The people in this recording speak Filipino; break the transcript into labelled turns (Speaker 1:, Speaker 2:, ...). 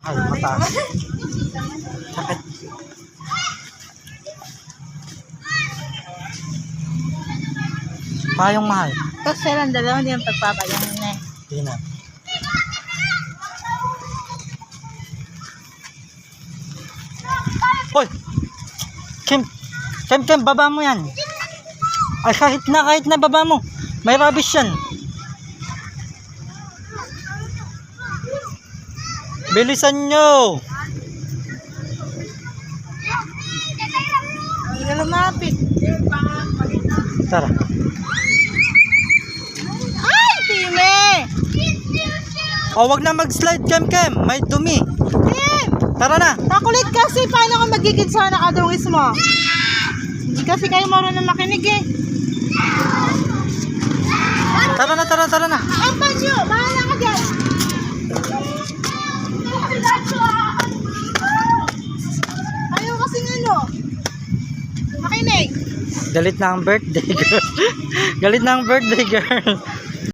Speaker 1: Ay, mataas. Sakit. Payong mahal.
Speaker 2: Tapos silang dalawa, hindi yung pagpapayanin na eh.
Speaker 1: Hindi na. Hoy! Kim, baba mo yan. Ay, kahit na baba mo. May rubbish yan. Bilisan nyo.
Speaker 2: Hindi na lumapit.
Speaker 1: Tara.
Speaker 2: Ay, Time!
Speaker 1: O, wag na mag-slide, Kem. May dumi.
Speaker 2: Tim!
Speaker 1: Tara na.
Speaker 2: Nakulit kasi, paano kung magigid sa nakadungis mo? Hindi kasi kayo marunong makinig eh.
Speaker 1: Tara na.
Speaker 2: Ang panyo! Bahala ka dyan! Ayaw kasing ano? Makinig!
Speaker 1: Galit na ang birthday girl. Galit na ang birthday girl.